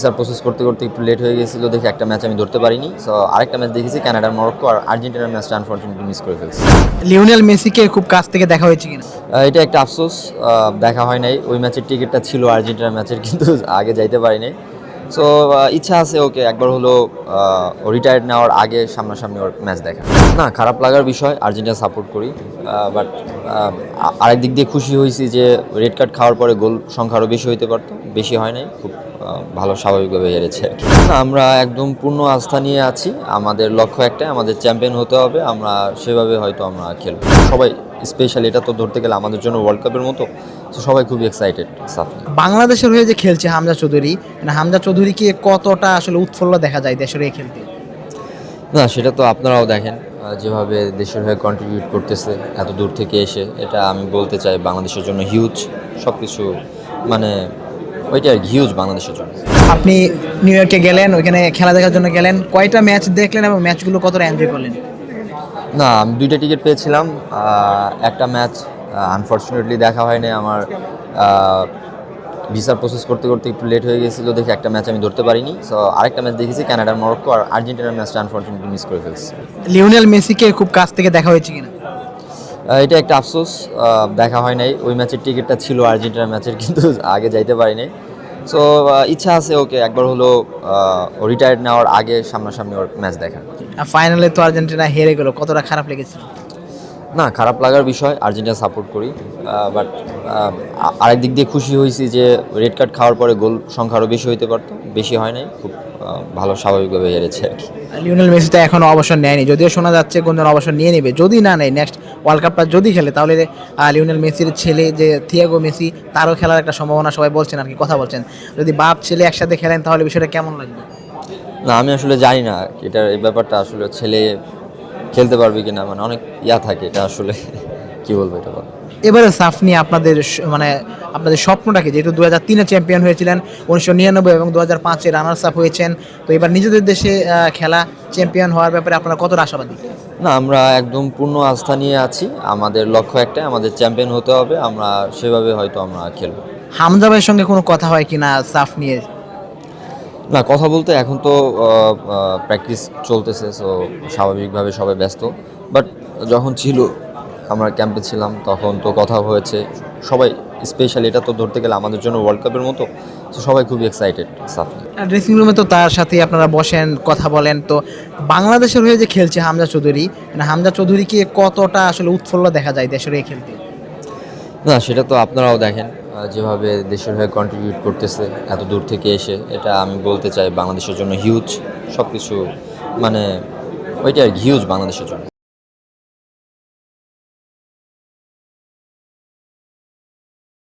ভিসার প্রসেস করতে করতে একটু লেট হয়ে গেছিলো দেখে একটা ম্যাচ আমি ধরতে পারিনি। সো আরেকটা ম্যাচ দেখেছি কানাডার মরক্কো আর আর্জেন্টিনার ম্যাচটা আনফরচুনেটলি মিস করে ফেলছি। লিওনেল মেসিকে খুব কাছ থেকে দেখা হয়েছে কিনা? এটা একটা আফসোস, দেখা হয় নাই। ওই ম্যাচের টিকিটটা ছিল আর্জেন্টিনার ম্যাচের, কিন্তু আগে যাইতে পারি নাই। সো ইচ্ছা আছে ওকে একবার হলো রিটায়ার্ড নেওয়ার আগে সামনাসামনি ওর ম্যাচ দেখা। না, খারাপ লাগার বিষয়, আর্জেন্টিনা সাপোর্ট করি, বাট আরেক দিক দিয়ে খুশি হয়েছি যে রেড কার্ড খাওয়ার পরে গোল সংখ্যা আরও বেশি হইতে পারতো, বেশি হয় নাই, খুব ভালো স্বাভাবিকভাবে হেরেছে আর কি। না, আমরা একদম পূর্ণ আস্থা নিয়ে আছি, আমাদের লক্ষ্য একটাই, আমাদের চ্যাম্পিয়ন হতে হবে। আমরা সেভাবে হয়তো আমরা খেলবো সবাই, স্পেশালি এটা তো ধরতে গেলে আমাদের জন্য ওয়ার্ল্ড কাপের মতো। তো সবাই খুবই এক্সাইটেড সাফ। বাংলাদেশের হয়ে যে খেলছে হামজা চৌধুরী, মানে হামজা চৌধুরীকে কতটা আসলে উৎফুল্ল দেখা যায় দেশের হয়ে খেলতে? না, সেটা তো আপনারাও দেখেন, যেভাবে দেশের হয়ে কন্ট্রিবিউট করতেছে এত দূর থেকে এসে, এটা আমি বলতে চাই বাংলাদেশের জন্য হিউজ সব কিছু, মানে ওইটা আর হিউজ বাংলাদেশের জন্য। আপনি নিউ ইয়র্কে গেলেন, ওইখানে খেলা দেখার জন্য গেলেন, কয়টা ম্যাচ দেখলেন এবং ম্যাচগুলো কতটা এনজয় করলেন? না, আমি 2টা টিকিট পেয়েছিলাম। একটা ম্যাচ আনফর্চুনেটলি দেখা হয়নি আমার, ভিসার প্রসেস করতে করতে একটু লেট হয়ে গেছিলো দেখে একটা ম্যাচ আমি ধরতে পারিনি। সো আরেকটা ম্যাচ দেখেছি কানাডার মরক্কো আর আর্জেন্টিনার ম্যাচটা আনফর্চুনেটলি মিস করে ফেলছি। লিওনেল মেসিকে খুব কাছ থেকে দেখা হয়েছে কিনা? এটা একটা আফসোস, দেখা হয় নাই। ওই ম্যাচের টিকিটটা ছিল আর্জেন্টিনার ম্যাচের, কিন্তু আগে যাইতে পারি নাই। সো ইচ্ছা আছে ওকে একবার হলো রিটায়ার্ড নেওয়ার আগে সামনাসামনি ওর ম্যাচ দেখা। ফাইনালে তো আর্জেন্টিনা হেরে গেল, কতটা খারাপ লেগেছিল? না, খারাপ লাগার বিষয়, আর্জেন্টিনা সাপোর্ট করি, বাট আরেক দিক দিয়ে খুশি হয়েছি যে রেড কার্ড খাওয়ার পরে গোল সংখ্যা আরও বেশি হইতে পারতো, বেশি হয় নাই, খুব ভালো স্বাভাবিকভাবে হেরেছে আর কি। লিওনেল মেসি তো এখনো অবসর নেয়নি, যদিও শোনা যাচ্ছে কোনজন অবসর নিয়ে নেবে, যদি না নেয় নেক্সট ওয়ার্ল্ড কাপটা যদি খেলে, তাহলে লিওনেল মেসির ছেলে যে থিয়াগো মেসি, তারও খেলার একটা সম্ভাবনা সবাই বলছেন আর কি, কথা বলছেন। যদি বাপ ছেলে একসাথে খেলেন তাহলে বিষয়টা কেমন লাগবে? না, আমি আসলে জানি না এটার এই ব্যাপারটা, আসলে ছেলে খেলতে পারবে কিনা, মানে অনেক থাকে এটা আসলে কি বলবো এটা বল। এবারে সাফ নিয়ে আপনাদের মানে আপনাদের স্বপ্নটাকে, যেহেতু 2003-এ চ্যাম্পিয়ন হয়েছিলেন, 1999 এবং 2005-এ রানার্স আপ হয়েছেন, তো এবার নিজেদের দেশে খেলা চ্যাম্পিয়ন হওয়ার ব্যাপারে আপনারা কতটা আশাবাদী? না, আমরা একদম পূর্ণ আস্থা নিয়ে আছি, আমাদের লক্ষ্য একটাই, আমাদের চ্যাম্পিয়ন হতে হবে। আমরা সেভাবে হয়তো আমরা খেলবো। হামজা ভাইয়ের সঙ্গে কোনো কথা হয় কিনা সাফ নিয়ে? না, কথা বলতে এখন তো প্র্যাকটিস চলতেছে, সো স্বাভাবিকভাবে সবাই ব্যস্ত। বাট যখন ছিল, আমরা ক্যাম্পে ছিলাম, তখন তো কথা হয়েছে সবাই, স্পেশালি এটা তো ধরতে গেলে আমাদের জন্য ওয়ার্ল্ড কাপের মতো। তো সবাই খুবই এক্সাইটেড সাফ। ড্রেসিং রুমে তো তার সাথে আপনারা বসেন, কথা বলেন, তো বাংলাদেশের হয়ে যে খেলছে হামজা চৌধুরী, মানে হামজা চৌধুরীকে কতটা আসলে উৎফুল্ল দেখা যায় দেশের হয়ে খেলতে? না, সেটা তো আপনারাও দেখেন, যেভাবে দেশের হয়ে কন্ট্রিবিউট করতেছে এত দূর থেকে এসে, এটা আমি বলতে চাই বাংলাদেশের জন্য হিউজ সব কিছু, মানে ওইটা আর হিউজ বাংলাদেশের জন্য।